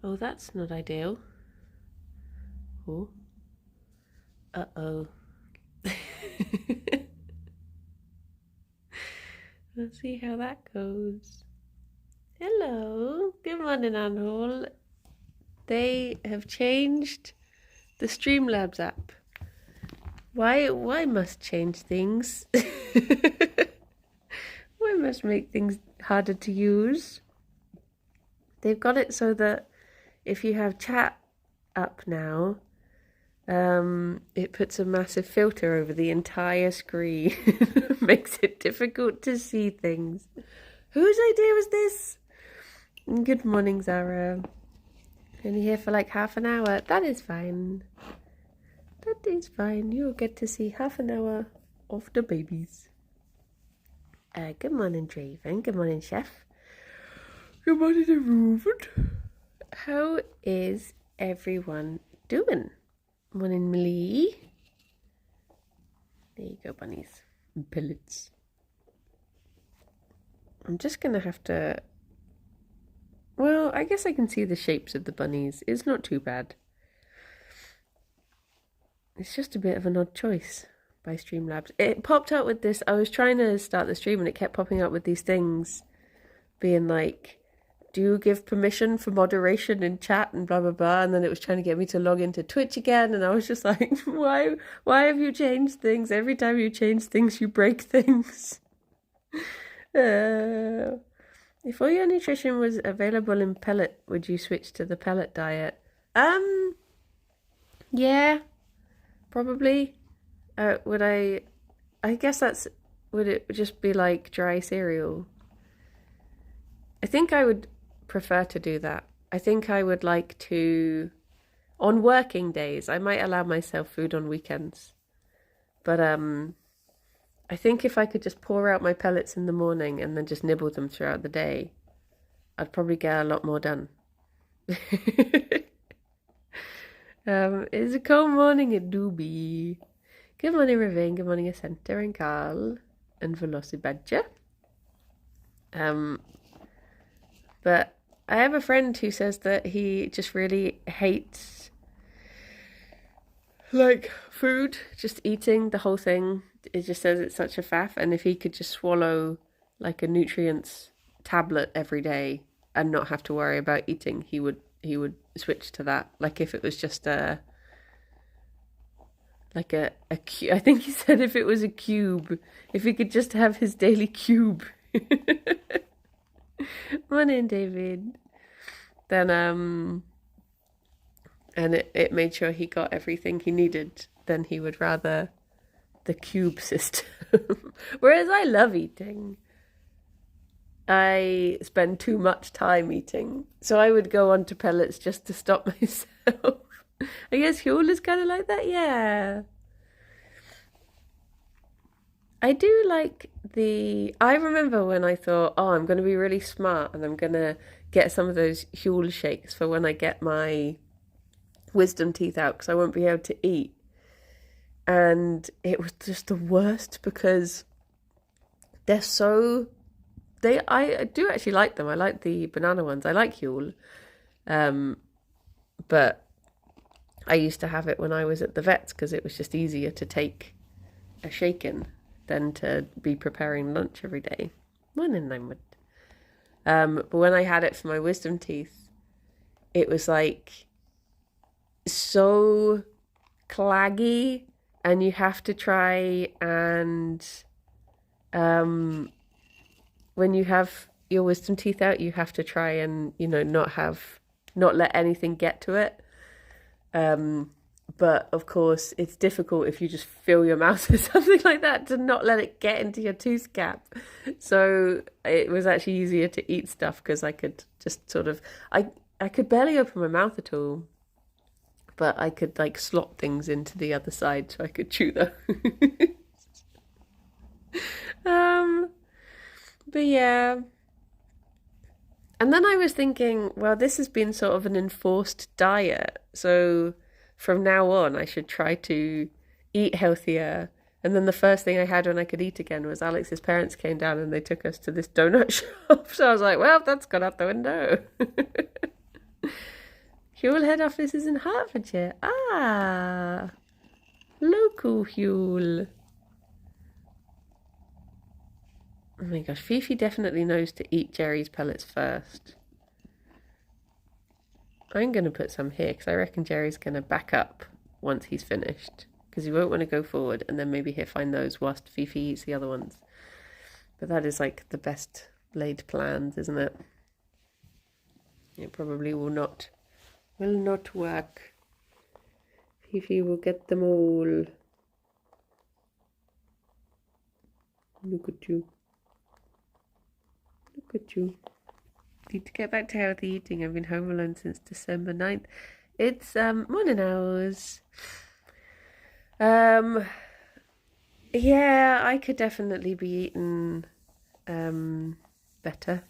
Oh, that's not ideal. Oh. Uh-oh. Let's see how that goes. Hello. Good morning, Anhol. They have changed the Streamlabs app. Why must change things? Why must make things harder to use? They've got it so that if you have chat up now, it puts a massive filter over the entire screen. Makes it difficult to see things. Whose idea was this? Good morning, Zara. Only here for like half an hour. That is fine. That is fine. You'll get to see half an hour of the babies. Good morning, Draven. Good morning, Chef. Good morning, everyone. How is everyone doing? Morning, Millie. There you go, bunnies. And pellets. I'm just going to have to... Well, I guess I can see the shapes of the bunnies. It's not too bad. It's just a bit of an odd choice by Streamlabs. It popped up with this... I was trying to start the stream and it kept popping up with these things being like, do you give permission for moderation in chat and blah, blah, blah. And then it was trying to get me to log into Twitch again. And I was just like, why have you changed things? Every time you change things, you break things. If all your nutrition was available in pellet, would you switch to the pellet diet? Yeah, probably. I guess would it just be like dry cereal? I think I would prefer to do that. I think I would like to, on working days, I might allow myself food on weekends. But I think if I could just pour out my pellets in the morning and then just nibble them throughout the day, I'd probably get a lot more done. It's a cold morning at Doobie. Good morning, Ravine. Good morning, Ascenter and Carl and Velocibadger. But I have a friend who says that he just really hates like food, just eating the whole thing. It just says it's such a faff, and if he could just swallow like a nutrients tablet every day and not have to worry about eating, he would switch to that. Like if it was just a I think he said if it was a cube, if he could just have his daily cube. Morning, David. Then and it made sure he got everything he needed. Then he would rather the cube system. Whereas I love eating. I spend too much time eating. So I would go on to pellets just to stop myself. I guess Huel is kind of like that, yeah. I do like I remember when I thought, oh, I'm going to be really smart and I'm going to get some of those Huel shakes for when I get my wisdom teeth out because I won't be able to eat. And it was just the worst because they're so... I do actually like them. I like the banana ones. I like Huel. But I used to have it when I was at the vet's because it was just easier to take a shake in than to be preparing lunch every day. Morning, Langwood. But when I had it for my wisdom teeth, it was like so claggy, and you have to try and when you have your wisdom teeth out, you have to try and, not let anything get to it. But of course, it's difficult if you just fill your mouth with something like that to not let it get into your tooth cap. So it was actually easier to eat stuff because I could just sort of, I could barely open my mouth at all, but I could like slot things into the other side so I could chew them. But yeah. And then I was thinking, well, this has been sort of an enforced diet. So from now on, I should try to eat healthier. And then the first thing I had when I could eat again was Alex's parents came down and they took us to this donut shop. So I was like, well, that's gone out the window. Huel head office is in Hertfordshire. Ah, local Huel. Oh my gosh, Fifi definitely knows to eat Gerry's pellets first. I'm going to put some here because I reckon Gerry's going to back up once he's finished. Because he won't want to go forward and then maybe he'll find those whilst Fifi eats the other ones. But that is like the best laid plans, isn't it? It probably will not work. Fifi will get them all. Look at you. Look at you. Need to get back to healthy eating. I've been home alone since December 9th. It's morning hours. Yeah, I could definitely be eating better.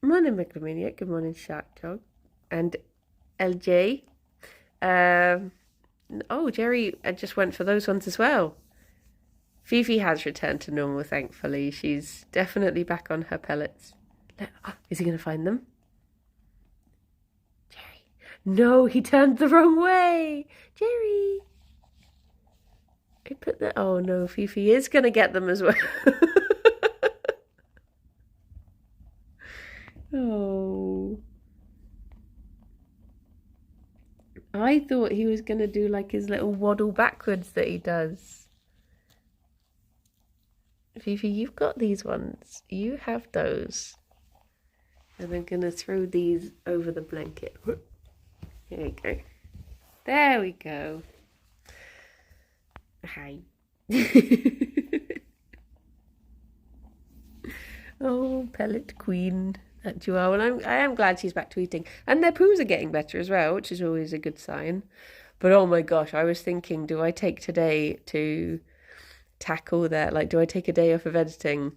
Morning, Megalomaniac. Good morning, Shark Dog. And LJ. Oh, Gerry just went for those ones as well. Fifi has returned to normal, thankfully. She's definitely back on her pellets. Oh, is he going to find them? Gerry. No, he turned the wrong way. Gerry. I put the... Oh, no, Fifi is going to get them as well. Oh. I thought he was going to do like his little waddle backwards that he does. Fifi, you've got these ones. You have those. And I'm going to throw these over the blanket. Here we go. There we go. Hi. Oh, pellet queen that you are. Well, I am glad she's back to eating. And their poos are getting better as well, which is always a good sign. But oh my gosh, I was thinking, do I take today to tackle their... Like, do I take a day off of editing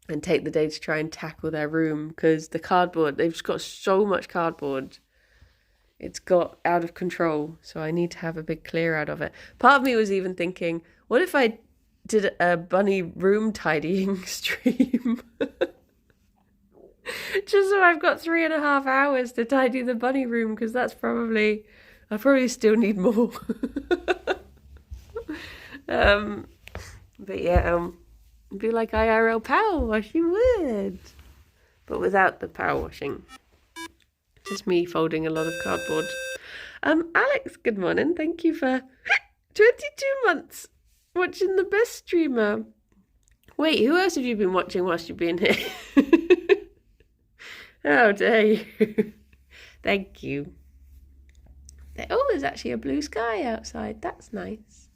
and take the day to try and tackle their room? Because the cardboard, they've just got so much cardboard. It's got out of control. So I need to have a big clear out of it. Part of me was even thinking, what if I did a bunny room tidying stream? Just so I've got 3.5 hours to tidy the bunny room, because that's probably... I probably still need more. But yeah, be like IRL power wash, you would. But without the power washing. Just me folding a lot of cardboard. Alex, good morning. Thank you for 22 months watching the best streamer. Wait, who else have you been watching whilst you've been here? How dare you? Thank you. Oh, there's actually a blue sky outside. That's nice.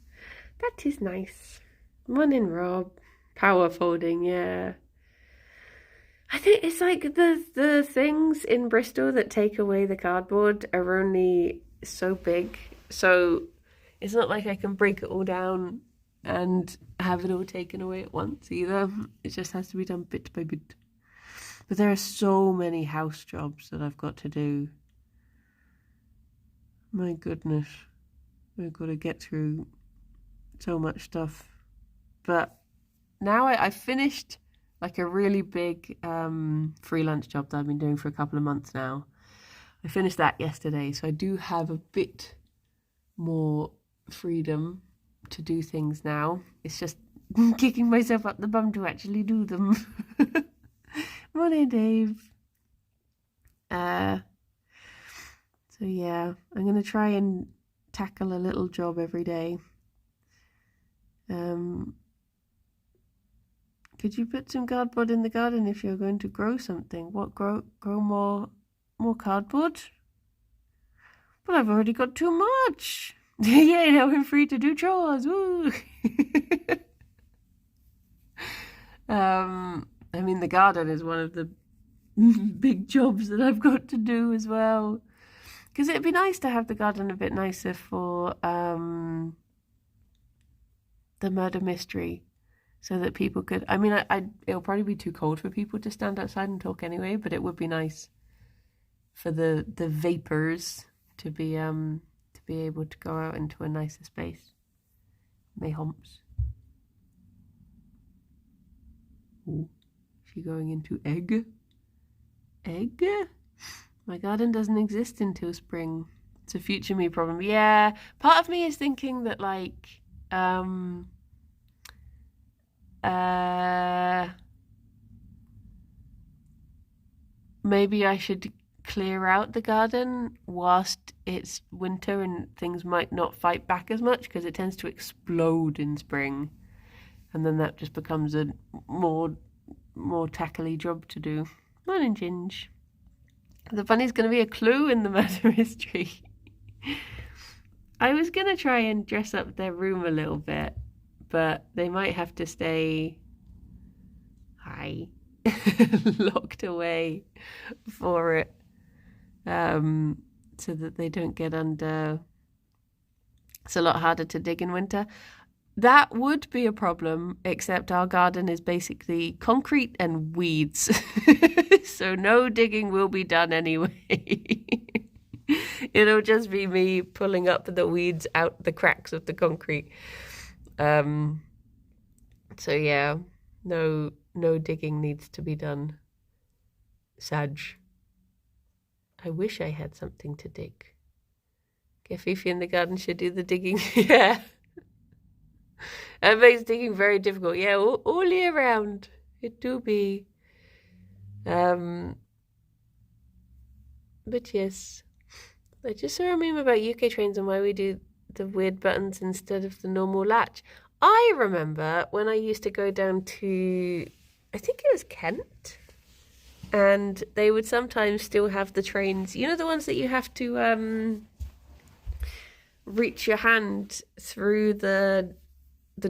That is nice. Morning, Rob. Power folding, yeah. I think it's like the things in Bristol that take away the cardboard are only so big. So it's not like I can break it all down and have it all taken away at once either. It just has to be done bit by bit. But there are so many house jobs that I've got to do. My goodness. I've got to get through so much stuff. But now I finished like a really big freelance job that I've been doing for a couple of months now. I finished that yesterday, so I do have a bit more freedom to do things now. It's just kicking myself up the bum to actually do them. Morning, Dave. So yeah, I'm going to try and tackle a little job every day. Could you put some cardboard in the garden if you're going to grow something? What, grow more cardboard? But I've already got too much. Yay, now I'm free to do chores. Woo! I mean, the garden is one of the big jobs that I've got to do as well. Because it'd be nice to have the garden a bit nicer for the murder mystery. So that people could... I mean, it'll probably be too cold for people to stand outside and talk anyway, but it would be nice for the vapors to be able to go out into a nicer space. May humps. Ooh, is she going into egg? Egg? My garden doesn't exist until spring. It's a future me problem. Yeah, part of me is thinking that like maybe I should clear out the garden whilst it's winter and things might not fight back as much, because it tends to explode in spring, and then that just becomes a more tackly job to do. Morning, Ginge. The bunny's going to be a clue in the murder mystery. I was going to try and dress up their room a little bit, but they might have to stay locked away for it, so that they don't get under. It's a lot harder to dig in winter. That would be a problem, except our garden is basically concrete and weeds. So no digging will be done anyway. It'll just be me pulling up the weeds out the cracks of the concrete. So yeah, no digging needs to be done. Sag. I wish I had something to dig. Fifi in the garden should do the digging. Yeah. That makes digging very difficult. Yeah, all year round. It do be. But yes. I just saw a meme about UK trains and why we do the weird buttons instead of the normal latch. I remember when I used to go down to, I think it was Kent, and they would sometimes still have the trains, you know, the ones that you have to reach your hand through the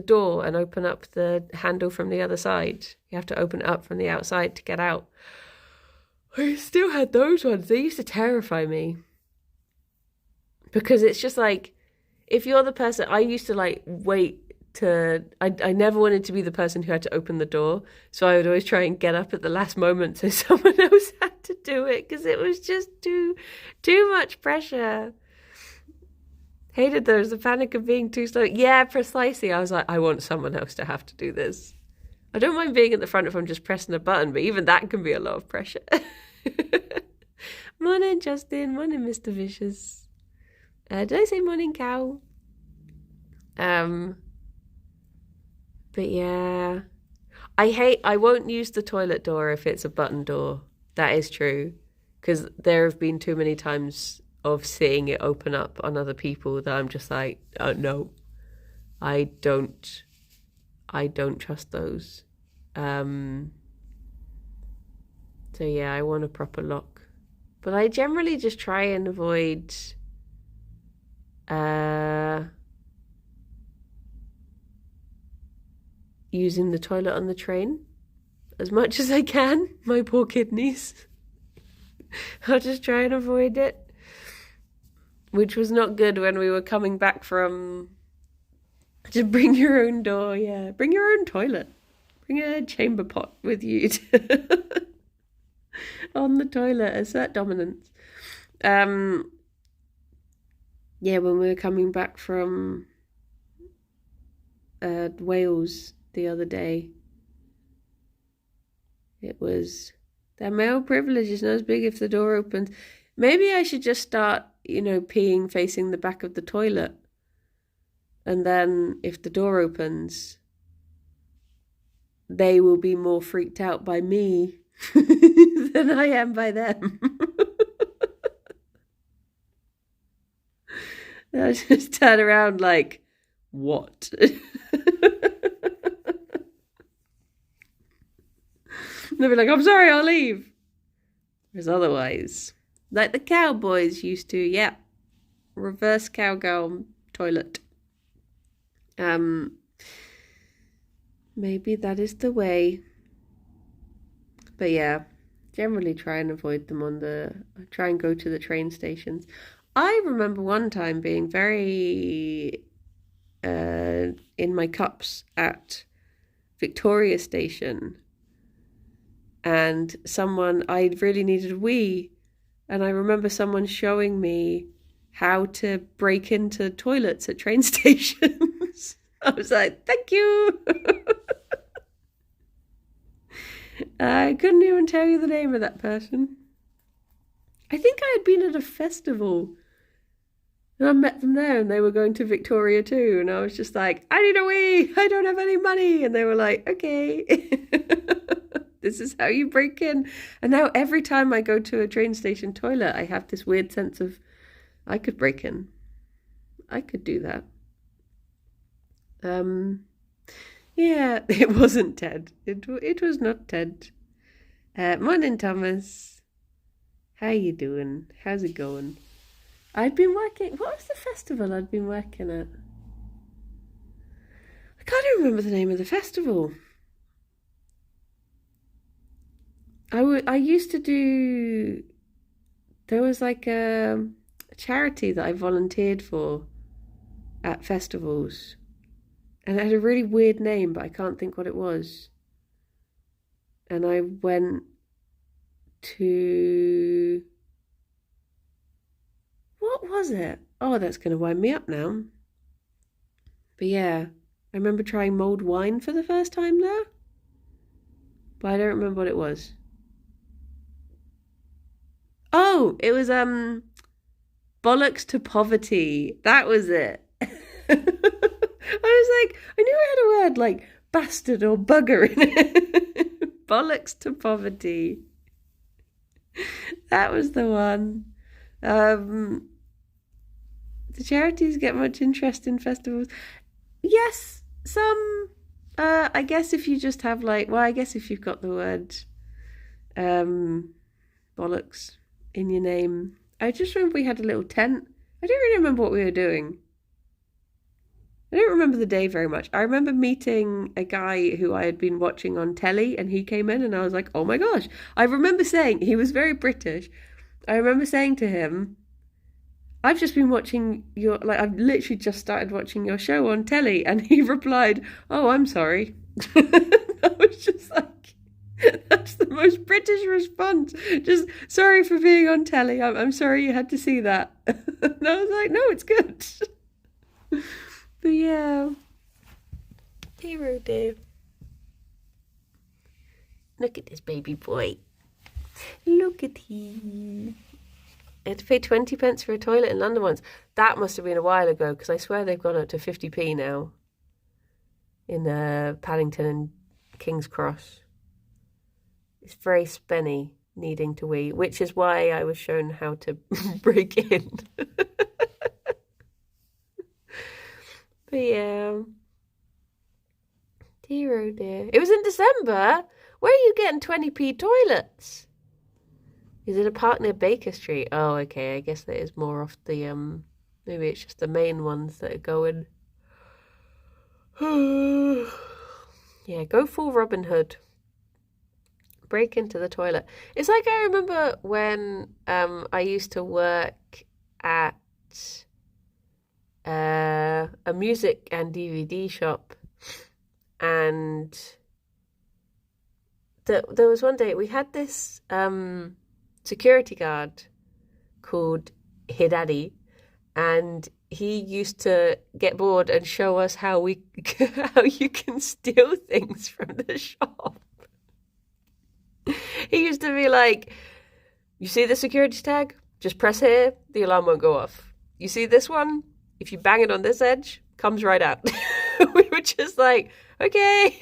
door and open up the handle from the other side. You have to open it up from the outside to get out. I still had those ones. They used to terrify me. Because it's just like, if you're the person, I used to like wait to, I never wanted to be the person who had to open the door. So I would always try and get up at the last moment so someone else had to do it, because it was just too much pressure. Hated those, the panic of being too slow. Yeah, precisely. I was like, I want someone else to have to do this. I don't mind being at the front if I'm just pressing a button, but even that can be a lot of pressure. Morning, Justin. Morning, Mr. Vicious. Did I say morning, cow? But yeah. I won't use the toilet door if it's a button door. That is true. Because there have been too many times of seeing it open up on other people that I'm just like, oh no, I don't trust those. So yeah, I want a proper lock, but I generally just try and avoid using the toilet on the train as much as I can. My poor kidneys. I'll just try and avoid it. Which was not good when we were coming back from... Just bring your own door, yeah. Bring your own toilet. Bring a chamber pot with you on the toilet. Assert dominance. Yeah, when we were coming back from Wales the other day, it was... That male privilege is not as big if the door opens. Maybe I should just start, peeing facing the back of the toilet. And then if the door opens, they will be more freaked out by me than I am by them. I just turn around like, what? They'll be like, I'm sorry, I'll leave. Because otherwise, like the cowboys used to, yeah, reverse cowgirl toilet. Maybe that is the way. But yeah, generally try and avoid them try and go to the train stations. I remember one time being very in my cups at Victoria Station, and I really needed a wee, and I remember someone showing me how to break into toilets at train stations. I was like, thank you. I couldn't even tell you the name of that person. I think I had been at a festival and I met them there and they were going to Victoria too. And I was just like, I need a wee, I don't have any money. And they were like, okay, this is how you break in. And now every time I go to a train station toilet, I have this weird sense of I could break in. I could do that. Yeah, it wasn't Ted. It was not Ted. Morning, Thomas. How you doing? How's it going? I'd been working... What was the festival I'd been working at? I can't even remember the name of the festival. I used to do... There was like a charity that I volunteered for at festivals. And it had a really weird name, but I can't think what it was. And I went to... What was it? Oh, that's going to wind me up now. But yeah, I remember trying mulled wine for the first time there. But I don't remember what it was. Oh, it was bollocks to poverty. That was it. I was like, I knew I had a word like bastard or bugger in it. Bollocks to poverty. That was the one. Do charities get much interest in festivals? Yes, some. I guess if you just have like, well, I guess if you've got the word bollocks in your name. I just remember we had a little tent. I don't really remember what we were doing. I don't remember the day very much. I remember meeting a guy who I had been watching on telly and he came in and I was like, oh my gosh. I remember saying, he was very British. I remember saying to him, I've just been watching I've literally just started watching your show on telly. And he replied, oh, I'm sorry. I was just like, that's the most British response. Just, sorry for being on telly. I'm sorry you had to see that. And I was like, no, it's good. But yeah. Dear oh dear. Look at this baby boy. Look at him. I had to pay 20 pence for a toilet in London once. That must have been a while ago because I swear they've gone up to 50p now. In Paddington and King's Cross. It's very spenny needing to wee, which is why I was shown how to break in. But yeah. Dear oh dear. It was in December. Where are you getting 20p toilets? Is it a park near Baker Street? Oh, okay. I guess that is more off the, maybe it's just the main ones that are going. Yeah, go full Robin Hood. Break into the toilet. It's like I remember when I used to work at a music and DVD shop, and there was one day we had this security guard called Hidaddy, and he used to get bored and show us how you can steal things from the shop. He used to be like, you see the security tag? Just press here, the alarm won't go off. You see this one? If you bang it on this edge, comes right out. We were just like, okay.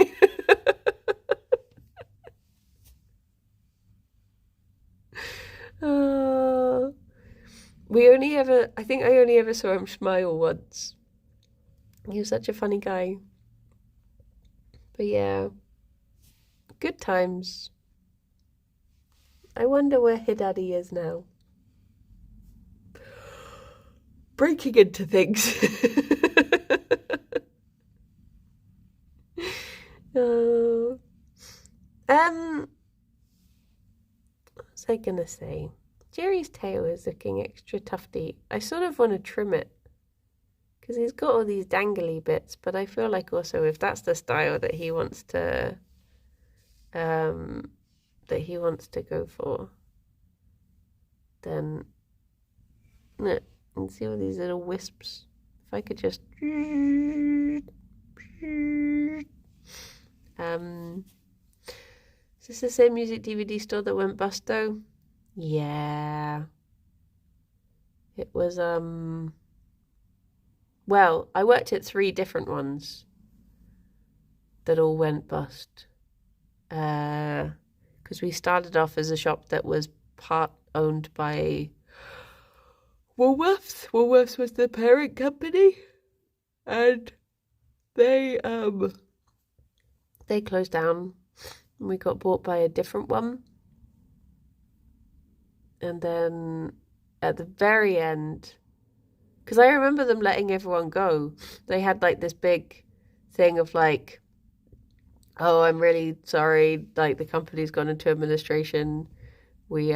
I think I only ever saw him smile once. He was such a funny guy. But yeah, good times. I wonder where Hidaddy is now. Breaking into things. What was I gonna say? Jerry's tail is looking extra tufty. I sort of want to trim it because he's got all these dangly bits, but I feel like also if that's the style that he wants to go for, then no. And see all these little wisps. If I could just is this the same music DVD store that went bust though? Yeah. It was, well, I worked at 3 different ones that all went bust. Because we started off as a shop that was part owned by Woolworths. Woolworths was the parent company, and they closed down. And we got bought by a different one, and then at the very end, because I remember them letting everyone go, they had like this big thing of like, oh, I'm really sorry, like the company's gone into administration. We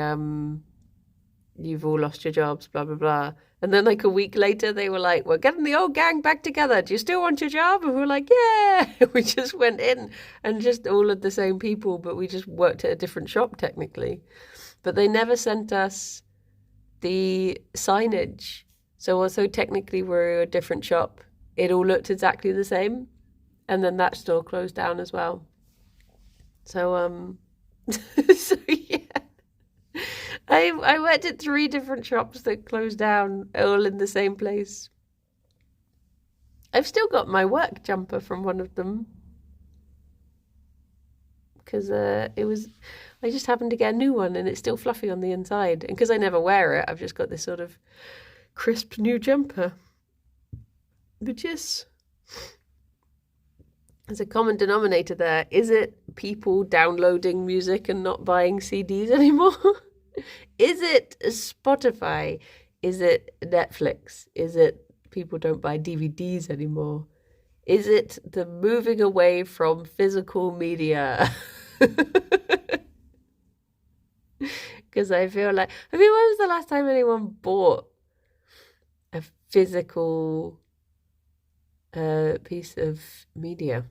you've all lost your jobs, blah blah blah. And then like a week later they were like, we're getting the old gang back together. Do you still want your job? And we were like, yeah. We just went in and just all of the same people, but we just worked at a different shop technically. But they never sent us the signage. So although technically we're a different shop, it all looked exactly the same. And then that store closed down as well. So so yeah. I worked at 3 different shops that closed down, all in the same place. I've still got my work jumper from one of them. Because I just happened to get a new one and it's still fluffy on the inside. And because I never wear it, I've just got this sort of crisp new jumper. But yes, there's a common denominator there. Is it people downloading music and not buying CDs anymore? Is it Spotify? Is it Netflix? Is it people don't buy DVDs anymore? Is it the moving away from physical media? Because I feel like, when was the last time anyone bought a physical piece of media?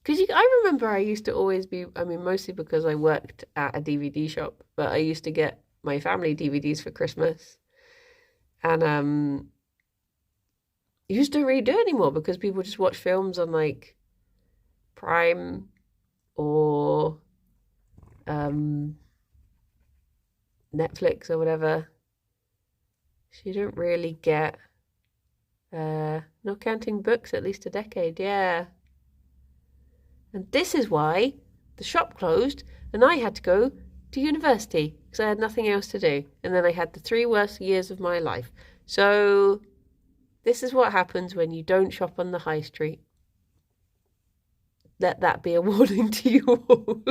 Because I remember I used to always be, mostly because I worked at a DVD shop, but I used to get my family DVDs for Christmas. And you just don't really do it anymore because people just watch films on like Prime or Netflix or whatever. So you don't really get, not counting books, at least a decade, yeah. And this is why the shop closed and I had to go to university because I had nothing else to do. And then I had the 3 worst years of my life. So this is what happens when you don't shop on the high street. Let that be a warning to you all.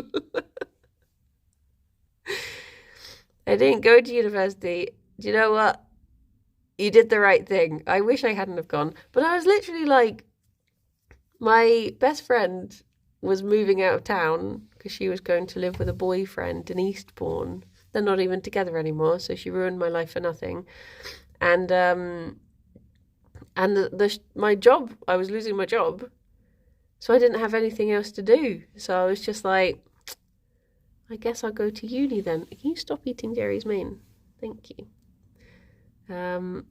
I didn't go to university. Do you know what? You did the right thing. I wish I hadn't have gone. But I was literally like, my best friend was moving out of town because she was going to live with a boyfriend in Eastbourne. They're not even together anymore, so she ruined my life for nothing. And my job, I was losing my job, so I didn't have anything else to do. So I was just like, I guess I'll go to uni then. Can you stop eating Gerry's mane? Thank you. To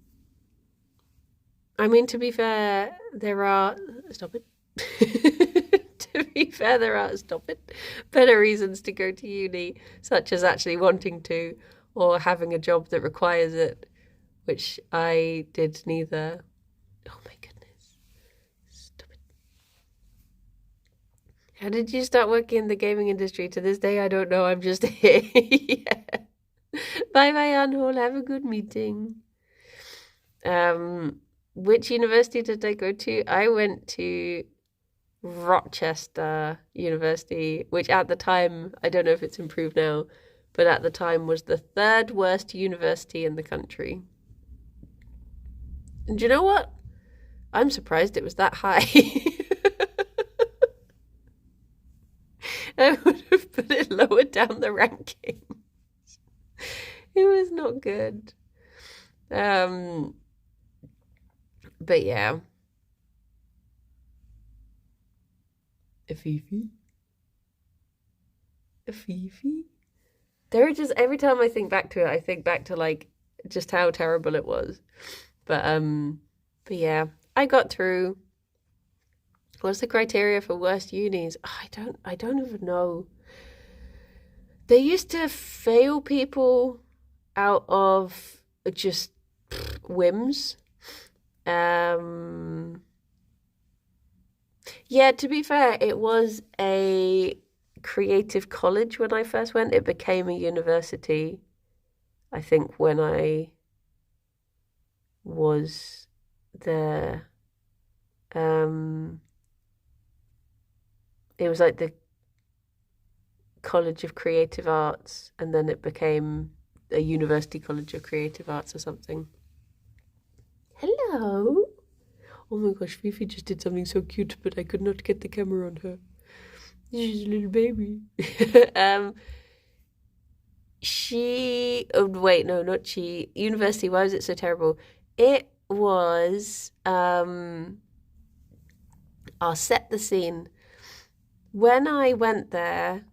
be fair, there are... Stop it. To be fair, there are... Stop it. Better reasons to go to uni, such as actually wanting to, or having a job that requires it, which I did neither. Oh my goodness. Stop it. How did you start working in the gaming industry? To this day, I don't know. I'm just here. Yeah. Bye bye, Anhol. Have a good meeting. Which university did I go to? I went to Rochester University, which at the time, I don't know if it's improved now, but at the time was the 3rd worst university in the country. And do you know what? I'm surprised it was that high. I would have put it lower down the rankings. It was not good. But yeah. Afifi. There are just, every time I think back to it, I think back to like just how terrible it was. But yeah, I got through. What's the criteria for worst unis? I don't even know. They used to fail people out of just whims. Yeah, to be fair, it was a creative college when I first went. It became a university, I think, when I was there. It was like the College of Creative Arts, and then it became a University College of Creative Arts or something. Hello. Oh my gosh, Fifi just did something so cute, but I could not get the camera on her. She's a little baby. Not she. University, why was it so terrible? It was, I'll set the scene. When I went there,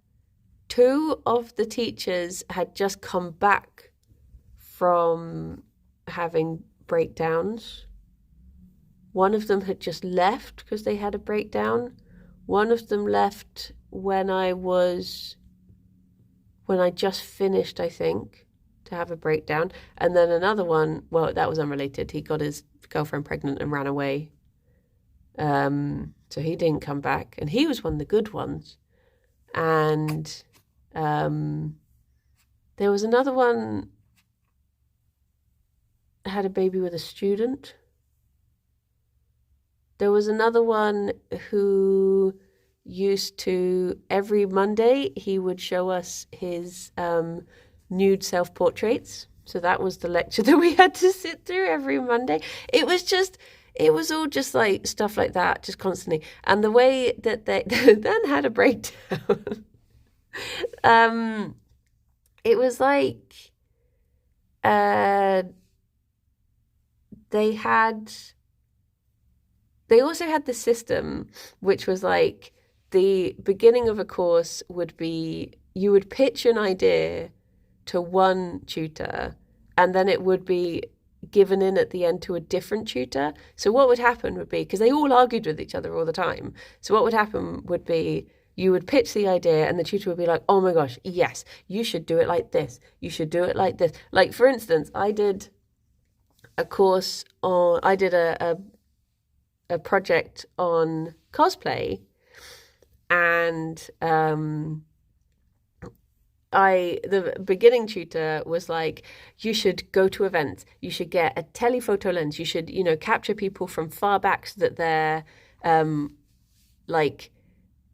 2 of the teachers had just come back from having breakdowns. One of them had just left because they had a breakdown. One of them left when I just finished, I think, to have a breakdown. And then another one, well, that was unrelated. He got his girlfriend pregnant and ran away. So he didn't come back. And he was one of the good ones. And there was another one had a baby with a student. There was another one who used to, every Monday, he would show us his nude self-portraits. So that was the lecture that we had to sit through every Monday. It was all just like stuff like that, just constantly. And the way that they then had a breakdown, it was like they also had the system, which was like the beginning of a course would be you would pitch an idea to one tutor and then it would be given in at the end to a different tutor. So what would happen would be, because they all argued with each other all the time, so what would happen would be you would pitch the idea and the tutor would be like, oh my gosh, yes, you should do it like this. You should do it like this. Like, for instance, I did a project on cosplay, and the beginning tutor was like, you should go to events, you should get a telephoto lens, you should, capture people from far back so that they're like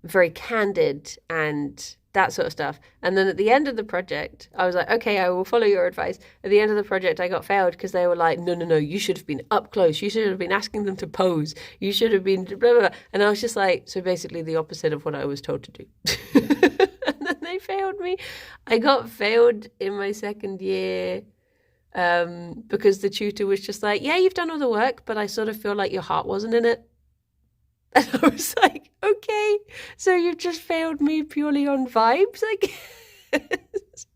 very candid and that sort of stuff. And then at the end of the project, I was like, okay, I will follow your advice. At the end of the project, I got failed because they were like, no, you should have been up close. You should have been asking them to pose. You should have been blah, blah, blah. And I was just like, so basically the opposite of what I was told to do. And then they failed me. I got failed in my second year because the tutor was just like, yeah, you've done all the work, but I sort of feel like your heart wasn't in it. And I was like, okay, so you've just failed me purely on vibes, I guess.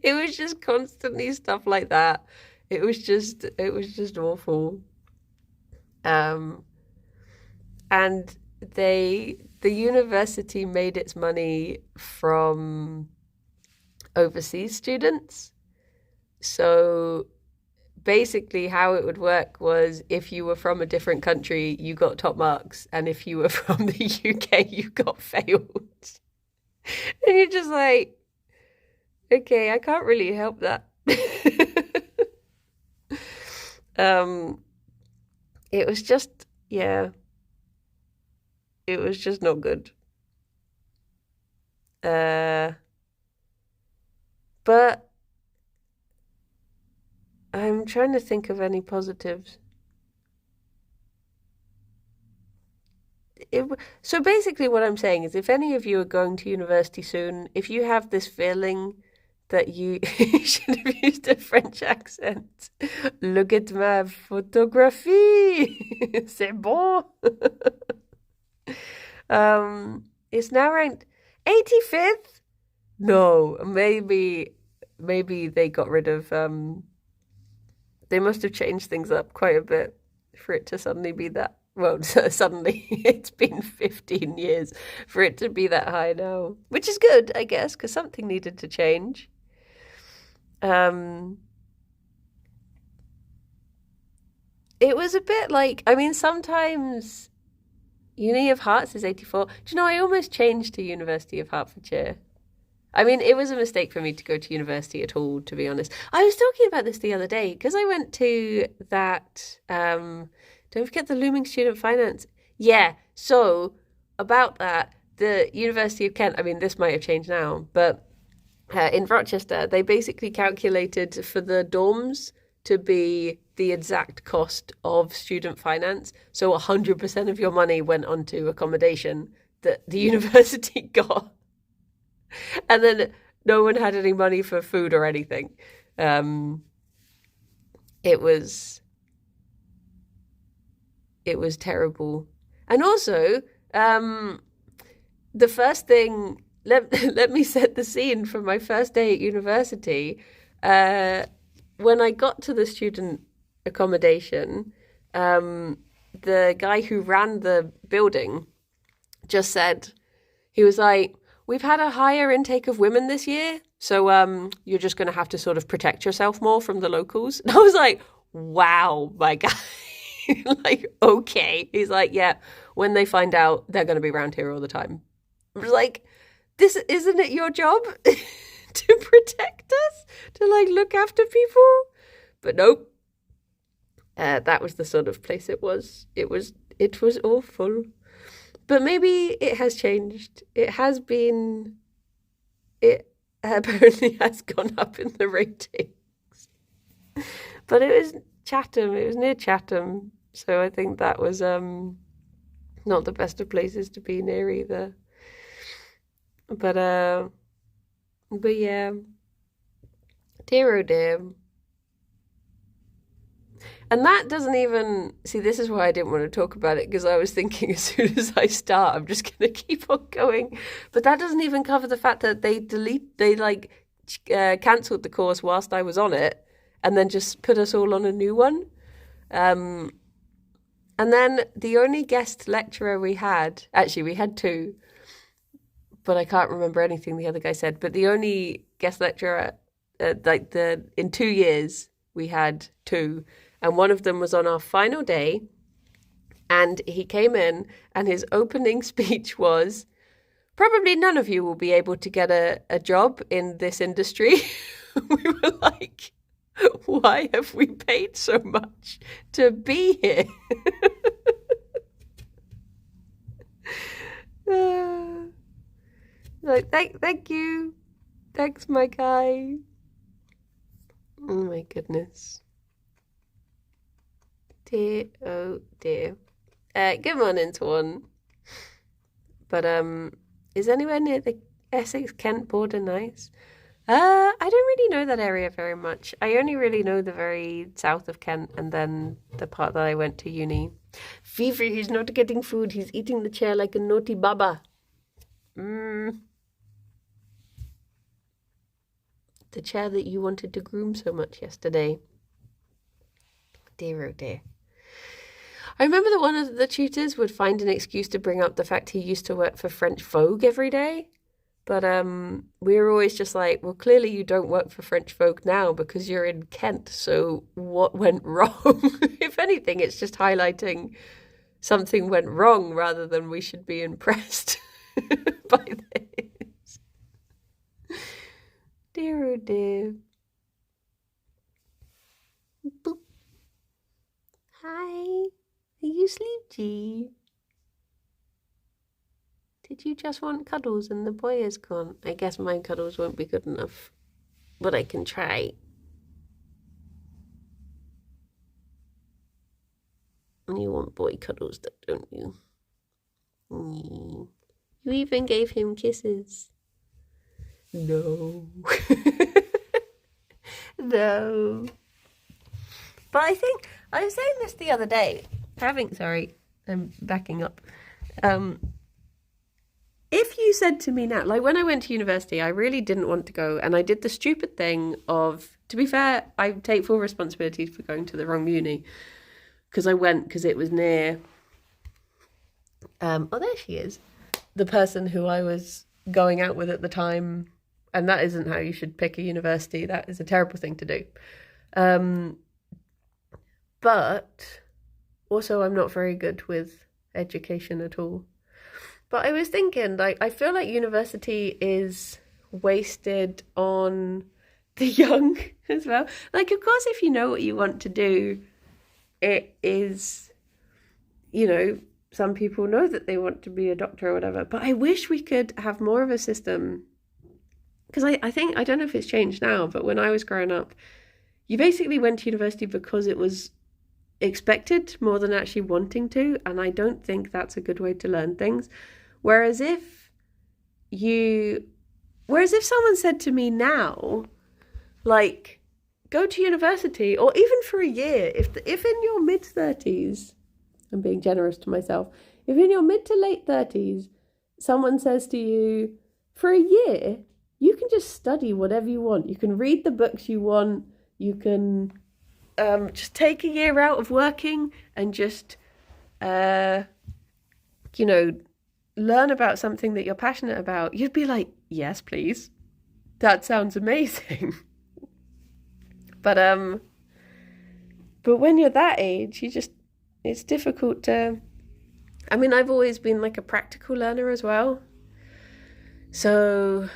It was just constantly stuff like that. It was just awful. And the university made its money from overseas students. So basically how it would work was if you were from a different country, you got top marks. And if you were from the UK, you got failed. And you're just like, okay, I can't really help that. It was just, yeah. It was just not good. But I'm trying to think of any positives. So basically what I'm saying is if any of you are going to university soon, if you have this feeling that you should have used a French accent, look at my photographie, c'est bon. It's now ranked 85th? No, maybe they got rid of they must have changed things up quite a bit for it to suddenly be that. Well, suddenly it's been 15 years for it to be that high now, which is good, I guess, because something needed to change. it was a bit like, I mean, sometimes Uni of Hearts is 84. Do you know, I almost changed to University of Hertfordshire. I mean, it was a mistake for me to go to university at all, to be honest. I was talking about this the other day because I went to that, don't forget the looming student finance. Yeah, so about that, the University of Kent, I mean, this might have changed now, but in Rochester, they basically calculated for the dorms to be the exact cost of student finance. So 100% of your money went onto accommodation that the university got. And then no one had any money for food or anything. It was terrible. And also, the first thing, let me set the scene for my first day at university. When I got to the student accommodation, the guy who ran the building just said, he was like, we've had a higher intake of women this year, so you're just going to have to sort of protect yourself more from the locals. And I was like, wow, my guy. Like, okay. He's like, yeah, when they find out, they're going to be around here all the time. I was like, this isn't it your job to protect us, to like look after people? But nope. That was the sort of place it was. It was awful. But maybe it has changed. It apparently has gone up in the ratings. But it was Chatham. It was near Chatham. So I think that was not the best of places to be near either. But yeah. Dear oh dear. And that doesn't even, see, this is why I didn't want to talk about it, because I was thinking as soon as I start, I'm just going to keep on going. But that doesn't even cover the fact that they cancelled the course whilst I was on it and then just put us all on a new one. And then the only guest lecturer we had, actually we had two, but I can't remember anything the other guy said, but the only guest lecturer, in 2 years, we had two. And one of them was on our final day, and he came in, and his opening speech was, probably none of you will be able to get a job in this industry. We were like, why have we paid so much to be here? Like, thank you. Thanks, my guy. Oh, my goodness. Dear, oh dear. Good morning to one. But is anywhere near the Essex-Kent border nice? I don't really know that area very much. I only really know the very south of Kent and then the part that I went to uni. Fifi, he's not getting food. He's eating the chair like a naughty baba. The chair that you wanted to groom so much yesterday. Dear oh dear. I remember that one of the tutors would find an excuse to bring up the fact he used to work for French Vogue every day. But we were always just like, well, clearly you don't work for French Vogue now because you're in Kent. So what went wrong? If anything, it's just highlighting something went wrong rather than we should be impressed by this. Dear oh dear. Boop. Hi. Are you sleepy? Did you just want cuddles and the boy is gone? I guess my cuddles won't be good enough, but I can try. You want boy cuddles, don't you? You even gave him kisses. No. No. But I think, I was saying this the other day, I'm backing up. If you said to me now, like when I went to university, I really didn't want to go, and I did the stupid thing of, to be fair, I take full responsibility for going to the wrong uni, because I went because it was near, oh, there she is, the person who I was going out with at the time, and that isn't how you should pick a university. That is a terrible thing to do. But also I'm not very good with education at all. But I was thinking, like, I feel like university is wasted on the young as well. Like, of course, if you know what you want to do, it is, you know, some people know that they want to be a doctor or whatever. But I wish we could have more of a system. Because I think, I don't know if it's changed now, but when I was growing up, you basically went to university because it was expected more than actually wanting to. And I don't think that's a good way to learn things. Whereas if someone said to me now, like, go to university, or even for a year, if in your mid-30s, I'm being generous to myself, if in your mid to late 30s, someone says to you, for a year, you can just study whatever you want. You can read the books you want. You can just take a year out of working and just, learn about something that you're passionate about. You'd be like, yes, please. That sounds amazing. But when you're that age, it's difficult to, I mean, I've always been like a practical learner as well. So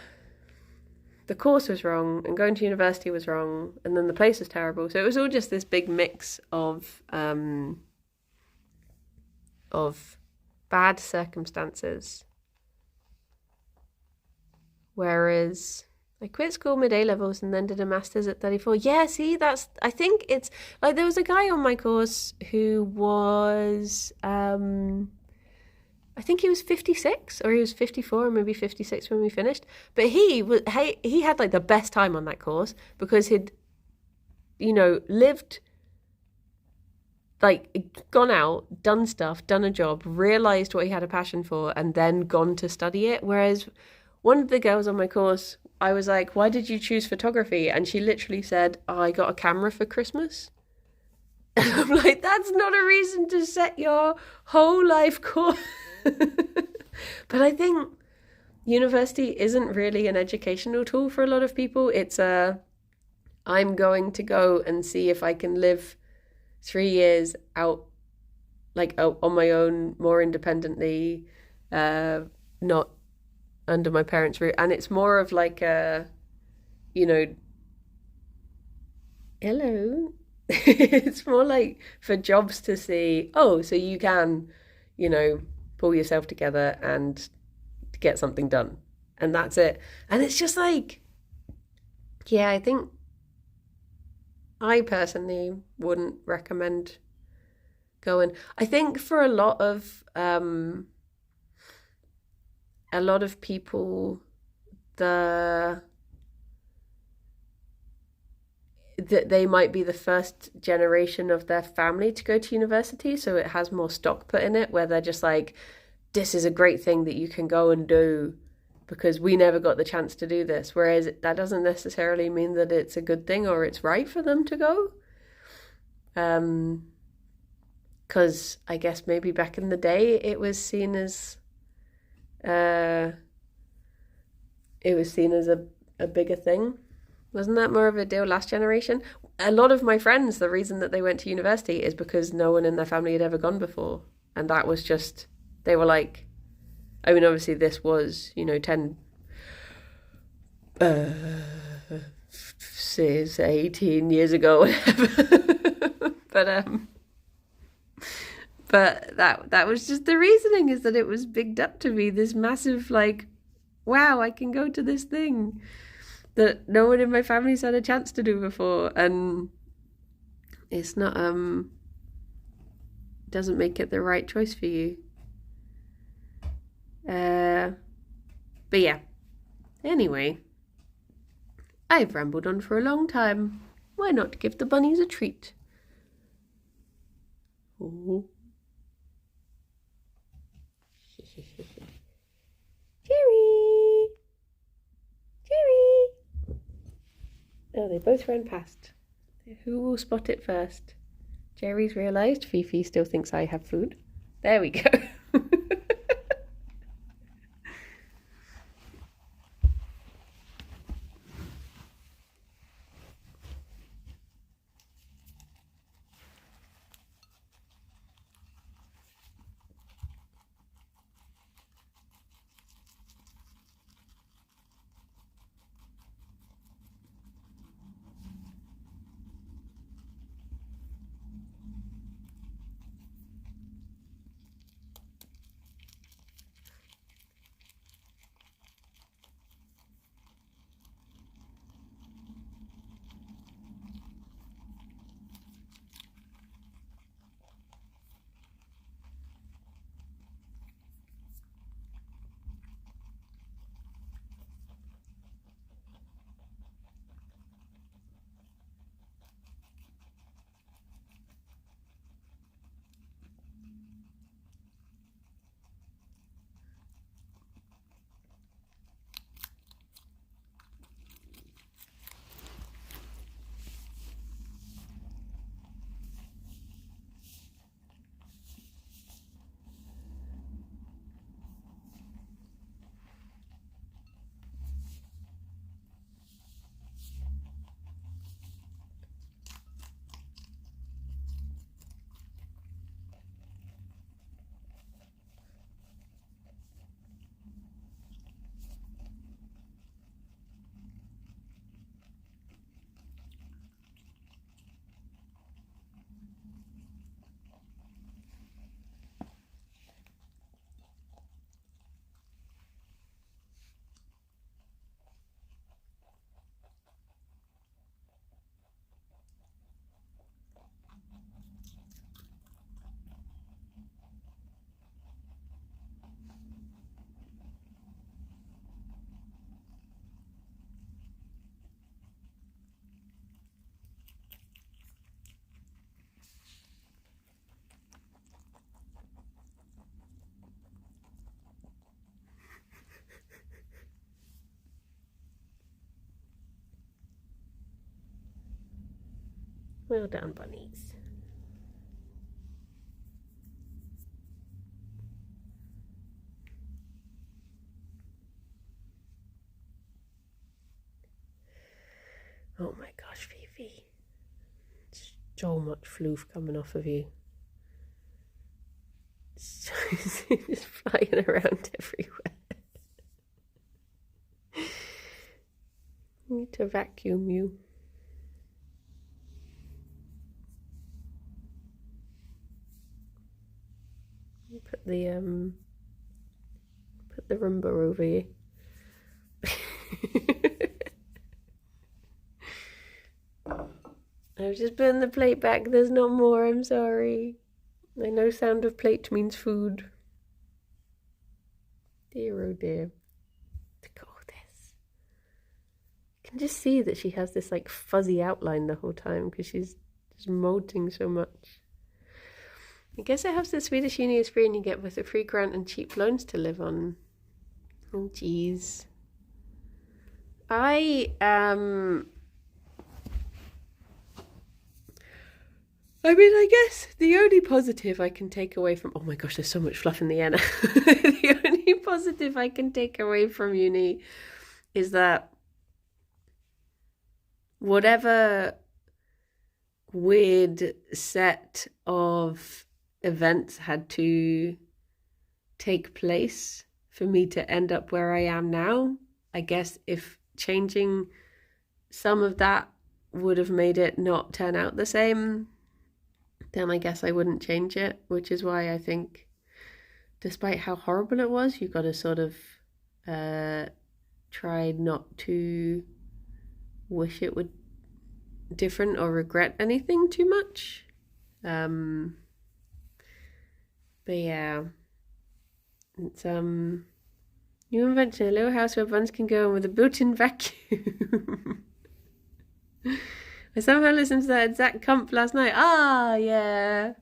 the course was wrong and going to university was wrong and then the place was terrible. So it was all just this big mix of bad circumstances. Whereas I quit school mid-A levels and then did a master's at 34. Yeah, see, I think it's like there was a guy on my course who was, I think he was 56 or he was 54 or maybe 56 when we finished. But he had like the best time on that course because he'd, lived, like, gone out, done stuff, done a job, realised what he had a passion for, and then gone to study it. Whereas one of the girls on my course, I was like, why did you choose photography? And she literally said, oh, I got a camera for Christmas. And I'm like, that's not a reason to set your whole life course. But I think university isn't really an educational tool for a lot of people. It's I'm going to go and see if I can live 3 years out, like on my own, more independently, not under my parents' roof. And it's more of like a, hello. It's more like for jobs to see, oh, so you can, pull yourself together and get something done. And that's it. And it's just like, yeah, I think I personally wouldn't recommend going. I think for a lot of people, that they might be the first generation of their family to go to university, so it has more stock put in it, where they're just like, this is a great thing that you can go and do because we never got the chance to do this. Whereas that doesn't necessarily mean that it's a good thing or it's right for them to go. Because I guess maybe back in the day it was seen as a bigger thing. Wasn't that more of a deal last generation? A lot of my friends, the reason that they went to university is because no one in their family had ever gone before. And that was just, they were like, I mean, obviously this was, 18 years ago, whatever. But that was just the reasoning, is that it was bigged up to be this massive, like, wow, I can go to this thing that no one in my family's had a chance to do before. And it's not, doesn't make it the right choice for you. But yeah, anyway, I've rambled on for a long time. Why not give the bunnies a treat? Oh. Gerry! Oh, they both ran past. Who will spot it first? Gerry's realised Fifi still thinks I have food. There we go. Well done, bunnies. Oh my gosh, Fifi. So much floof coming off of you. It's just flying around everywhere. Need to vacuum you. Put the Roomba over you. I've just put the plate back. There's no more. I'm sorry. I know sound of plate means food. Dear, oh dear. Look at all this. You can just see that she has this like fuzzy outline the whole time because she's just molting so much. I guess it helps the Swedish uni is free and you get both a free grant and cheap loans to live on. Oh, jeez. I guess the only positive I can take away from... Oh my gosh, there's so much fluff in the air now. The only positive I can take away from uni is that whatever weird set of events had to take place for me to end up where I am now, I guess if changing some of that would have made it not turn out the same, then I guess I wouldn't change it, which is why I think despite how horrible it was, you got to sort of try not to wish it would different or regret anything too much. But yeah, it's new invention, a little house where buns can go in with a built-in vacuum. I somehow listened to that exact comp last night. Ah, yeah.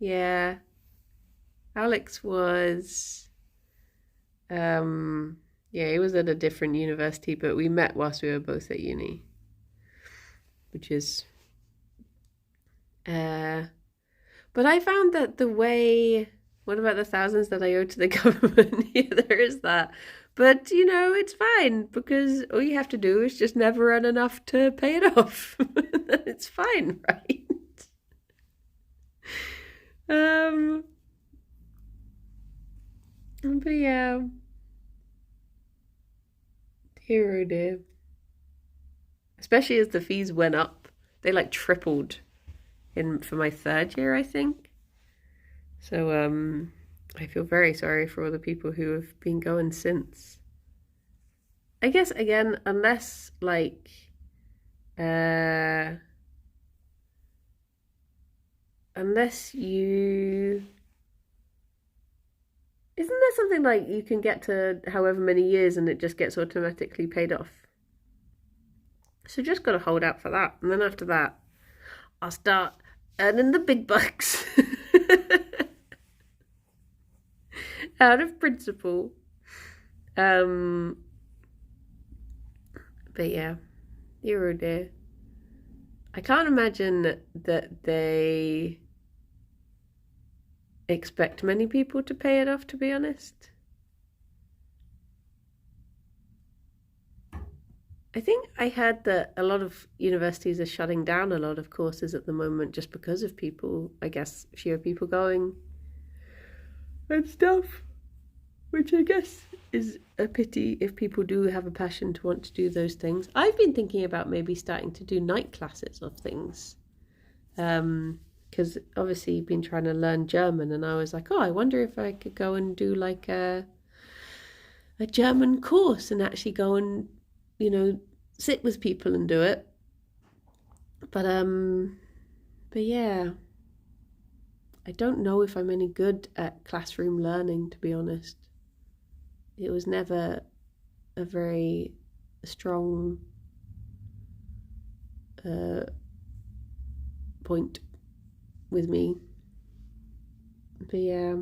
Yeah. Alex was, yeah, he was at a different university, but we met whilst we were both at uni, which is, but I found that the way, what about the thousands that I owe to the government? Yeah, there is that. But, you know, it's fine because all you have to do is just never earn enough to pay it off. It's fine, right? But yeah. Dear oh dear. Especially as the fees went up. They like tripled for my third year, I think. So, I feel very sorry for all the people who have been going since. I guess, again, unless, like, unless you... Isn't there something like you can get to however many years and it just gets automatically paid off? So just got to hold out for that. And then after that, I'll start earning the big bucks. Out of principle. But yeah, dear oh dear. I can't imagine that they expect many people to pay it off, to be honest. I think I heard that a lot of universities are shutting down a lot of courses at the moment just because of people, I guess, fewer people going and stuff. Which I guess is a pity if people do have a passion to want to do those things. I've been thinking about maybe starting to do night classes of things. Because obviously you've been trying to learn German and I was like, oh, I wonder if I could go and do like a German course and actually go and, you know, sit with people and do it. But yeah, I don't know if I'm any good at classroom learning, to be honest. It was never a very strong point with me. But yeah.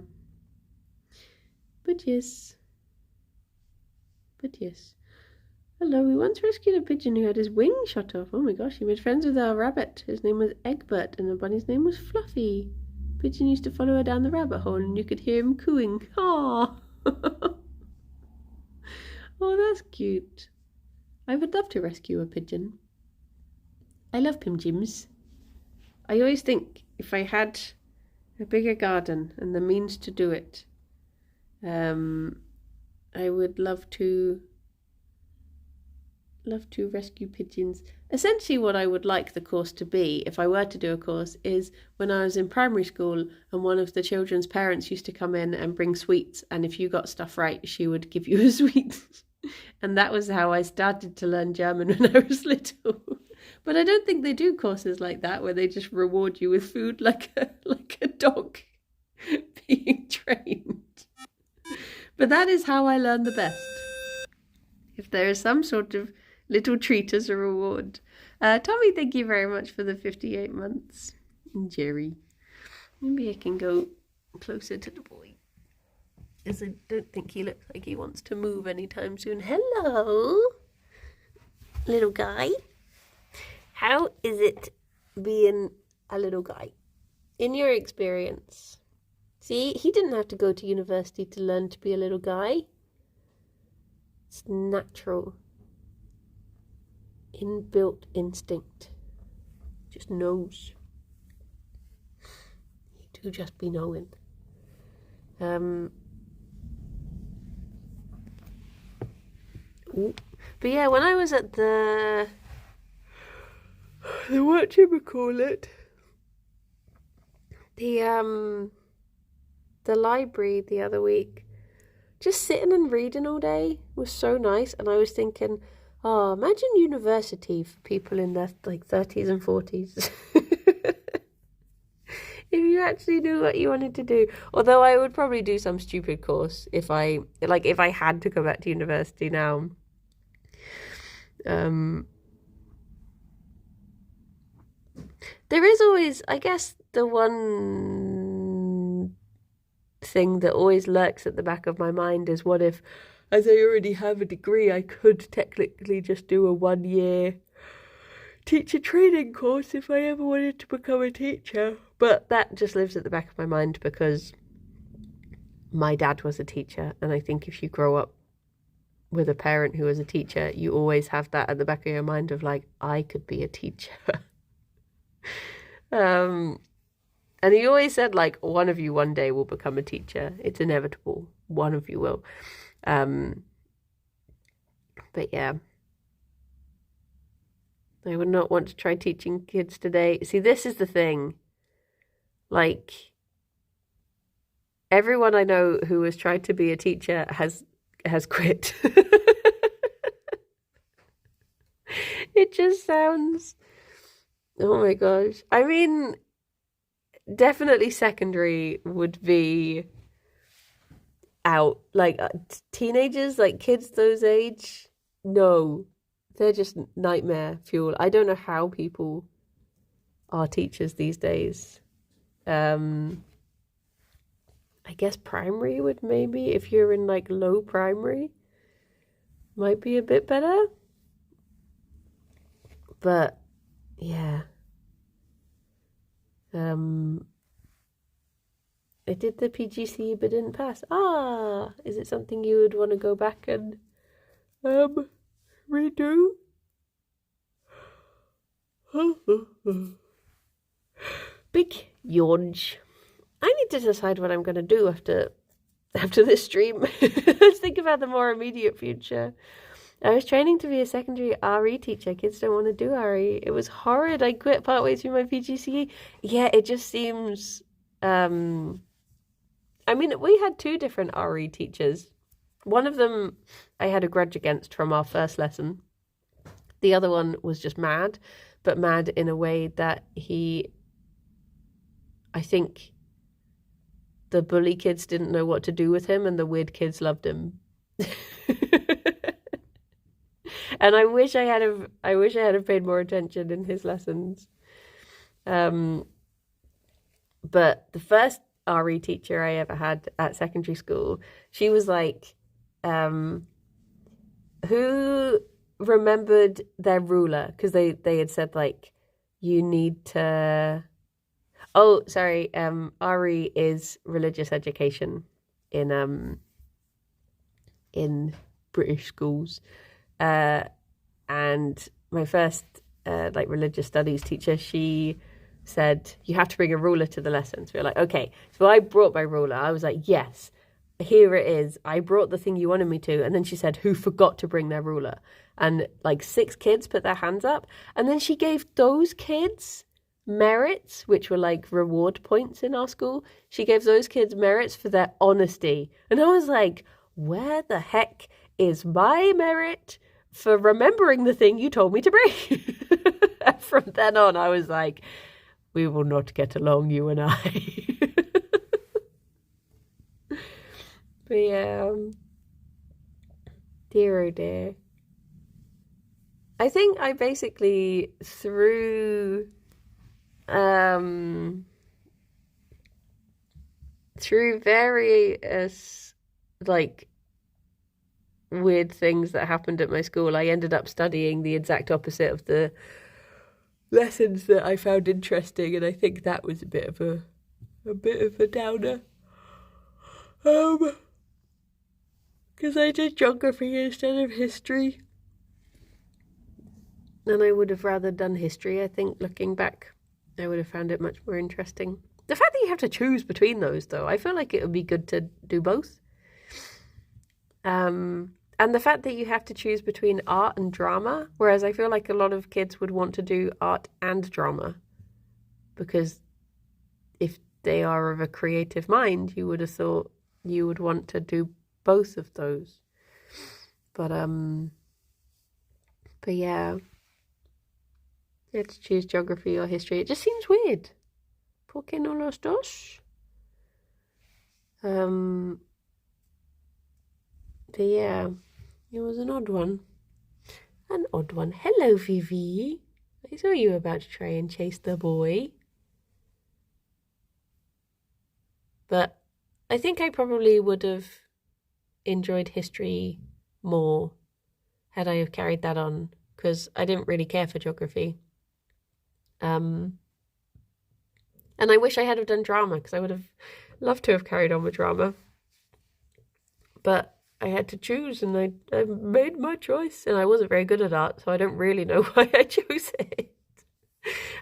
But yes. Hello, we once rescued a pigeon who had his wing shot off. Oh my gosh, he made friends with our rabbit. His name was Egbert and the bunny's name was Fluffy. Pigeon used to follow her down the rabbit hole and you could hear him cooing. Aww. Oh, that's cute. I would love to rescue a pigeon. I love Pim-Jims. I always think if I had a bigger garden and the means to do it, I would love to rescue pigeons. Essentially what I would like the course to be, if I were to do a course, is when I was in primary school and one of the children's parents used to come in and bring sweets, and if you got stuff right, she would give you a sweet. And that was how I started to learn German when I was little. But I don't think they do courses like that where they just reward you with food like a dog being trained. But that is how I learn the best. If there is some sort of little treat as a reward. Tommy, thank you very much for the 58 months. And Gerry. Maybe I can go closer to the boy, as I don't think he looks like he wants to move anytime soon. Hello, little guy. How is it being a little guy? In your experience. See, he didn't have to go to university to learn to be a little guy. It's natural. Inbuilt instinct. Just knows. He do just be knowing. But yeah, when I was at the what should we call it? The library the other week, just sitting and reading all day was so nice, and I was thinking, oh, imagine university for people in their like 30s and 40s. If you actually knew what you wanted to do. Although I would probably do some stupid course if I had to go back to university now. There is always, I guess, the one thing that always lurks at the back of my mind is, what if, as I already have a degree, I could technically just do a 1-year teacher training course if I ever wanted to become a teacher. But that just lives at the back of my mind because my dad was a teacher, and I think if you grow up with a parent who was a teacher, you always have that at the back of your mind of like, I could be a teacher. And he always said, like, one of you one day will become a teacher. It's inevitable. One of you will. But yeah. I would not want to try teaching kids today. See, this is the thing. Like, everyone I know who has tried to be a teacher has quit. It just sounds... Oh my gosh. I mean, definitely secondary would be out. Like, teenagers, like kids those age, no. They're just nightmare fuel. I don't know how people are teachers these days. I guess primary would maybe, if you're in like low primary, might be a bit better. But yeah. I did the PGCE but didn't pass. Ah, is it something you would want to go back and redo? Big yawns. I need to decide what I'm going to do after this stream. Let's think about the more immediate future. I was training to be a secondary RE teacher. Kids don't want to do RE. It was horrid. I quit partway through my PGCE. Yeah, it just seems... I mean, we had 2 different RE teachers. One of them I had a grudge against from our first lesson. The other one was just mad, but mad in a way that I think the bully kids didn't know what to do with him and the weird kids loved him. And I wish I had paid more attention in his lessons. But the first RE teacher I ever had at secondary school, she was like, who remembered their ruler because they had said like you need to. Oh, sorry. RE is religious education in British schools, and my first like religious studies teacher, she said you have to bring a ruler to the lessons. We were like, okay. So I brought my ruler. I was like, yes, here it is. I brought the thing you wanted me to. And then she said, who forgot to bring their ruler? And like 6 kids put their hands up. And then she gave those kids merits, which were like reward points in our school. She gave those kids merits for their honesty. And I was like, where the heck is my merit for remembering the thing you told me to bring? And from then on, I was like, we will not get along, you and I. But yeah, dear oh dear. I think I basically through various like weird things that happened at my school, I ended up studying the exact opposite of the lessons that I found interesting, and I think that was a bit of a downer. Because I did geography instead of history. And I would have rather done history, I think, looking back. I would have found it much more interesting. The fact that you have to choose between those, though, I feel like it would be good to do both. And the fact that you have to choose between art and drama, whereas I feel like a lot of kids would want to do art and drama. Because if they are of a creative mind, you would have thought you would want to do both of those. But yeah. You have to choose geography or history. It just seems weird. ¿Por qué no los dos? But yeah, it was an odd one. An odd one. Hello, Vivi. I saw you about to try and chase the boy. But I think I probably would have enjoyed history more had I have carried that on, because I didn't really care for geography. And I wish I had have done drama, because I would have loved to have carried on with drama. But I had to choose, and I made my choice, and I wasn't very good at art, so I don't really know why I chose it.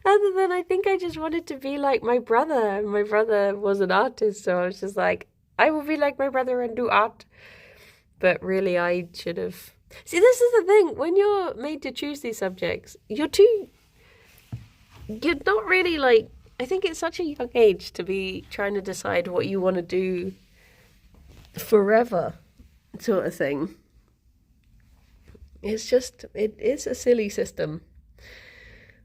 Other than I think I just wanted to be like my brother. My brother was an artist, so I was just like, I will be like my brother and do art. But really, I should have... See, this is the thing. When you're made to choose these subjects, you're not really like... I think it's such a young age to be trying to decide what you want to do forever, sort of thing. It's just, it is a silly system,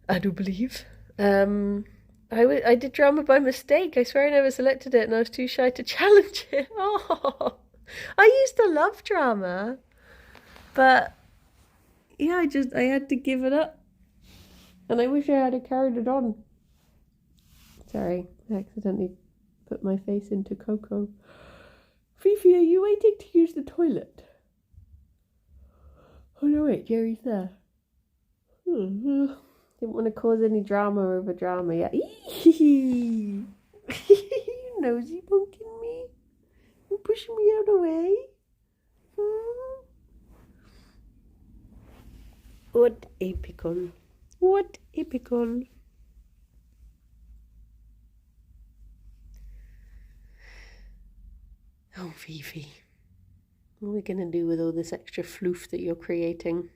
I do believe. I did drama by mistake. I swear I never selected it and I was too shy to challenge it. Oh, I used to love drama, but yeah, I had to give it up. And I wish I had carried it on. Sorry, I accidentally put my face into Coco. Fifi, are you waiting to use the toilet? Oh no, wait, Jerry's there. Didn't want to cause any drama over drama yet. You nosy punking me. You pushing me out of the way. What a pickle. What a pickle. Oh, Fifi. What are we going to do with all this extra floof that you're creating?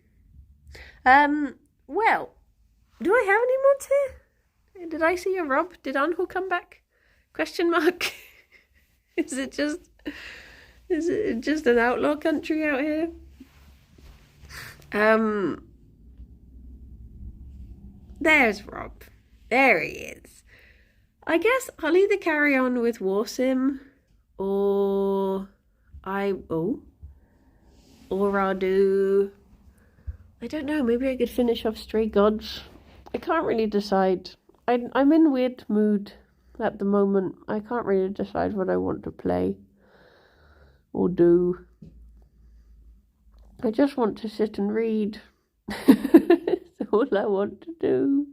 Well, do I have any mods here? Did I see a Rob? Did Anhel come back? Question mark. Is it just an outlaw country out here? There's Rob. There he is. I guess I'll either carry on with Warsim or I'll do, I don't know, maybe I could finish off Stray Gods. I can't really decide. I'm in weird mood at the moment. I can't really decide what I want to play or do. I just want to sit and read. It's all I want to do.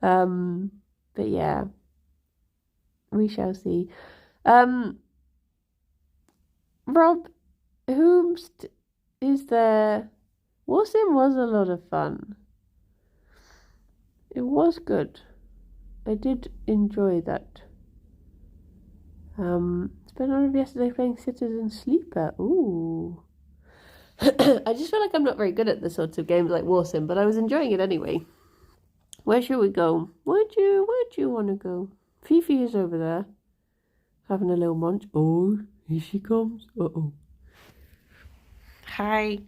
But yeah, we shall see. Rob, whomst is there? Wasim was a lot of fun. It was good. I did enjoy that. Spent all of yesterday playing Citizen Sleeper. Ooh. I just feel like I'm not very good at the sorts of games like Warzone, but I was enjoying it anyway. Where should we go? Where'd you want to go? Fifi is over there, having a little munch. Oh, here she comes. Uh-oh. Hi.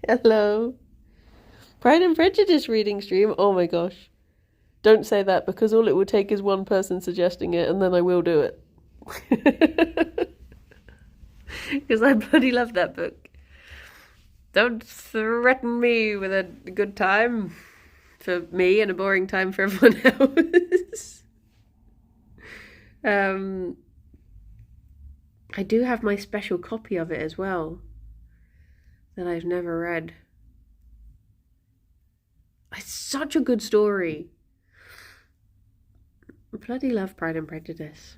Hello. Pride and Prejudice reading stream. Oh my gosh. Don't say that, because all it will take is one person suggesting it, and then I will do it. Because I bloody love that book. Don't threaten me with a good time for me and a boring time for everyone else. I do have my special copy of it as well that I've never read. It's such a good story. I bloody love Pride and Prejudice.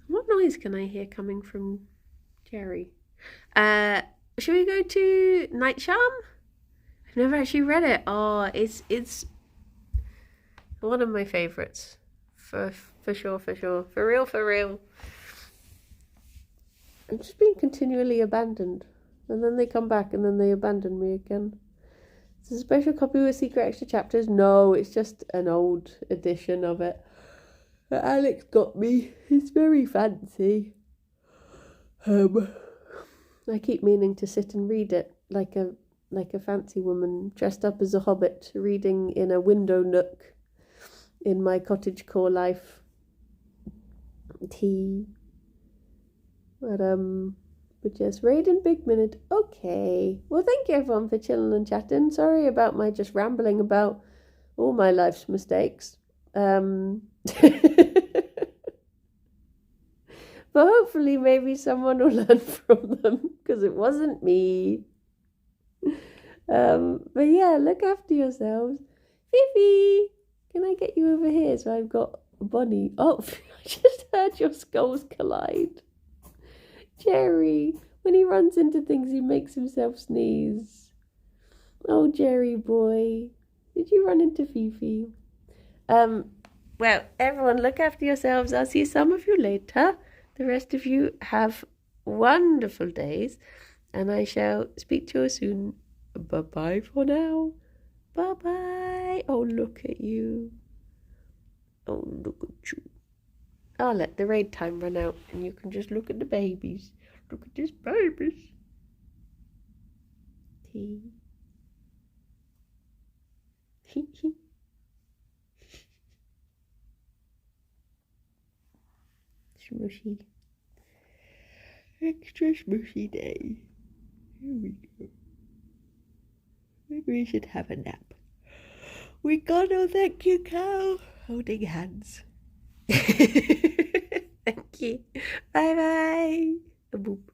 What noise can I hear coming from Gerry? Should we go to Night Charm? I've never actually read it. Oh, it's one of my favourites. For sure. For real. I'm just being continually abandoned. And then they come back and then they abandon me again. It's a special copy with secret extra chapters. No, it's just an old edition of it that Alex got me. It's very fancy. I keep meaning to sit and read it like a fancy woman dressed up as a hobbit, reading in a window nook in my cottagecore life. Tea. But just raid and big minute. Okay. Well, thank you everyone for chilling and chatting. Sorry about my just rambling about all my life's mistakes. But hopefully maybe someone will learn from them, because it wasn't me. But yeah, look after yourselves. Fifi, can I get you over here? So I've got Bonnie. Oh, I just heard your skulls collide. Gerry, when he runs into things, he makes himself sneeze. Oh, Gerry boy, did you run into Fifi? Well, everyone, look after yourselves. I'll see some of you later. The rest of you have wonderful days, and I shall speak to you soon. Bye-bye for now. Bye-bye. Oh, look at you. Oh, look at you. I'll let the raid time run out, and you can just look at the babies. Look at these babies. Tea. Smushy. Extra smushy day. Here we go. Maybe we should have a nap. We got no thank you, cow. Holding hands. Thank you. Bye bye. Boop.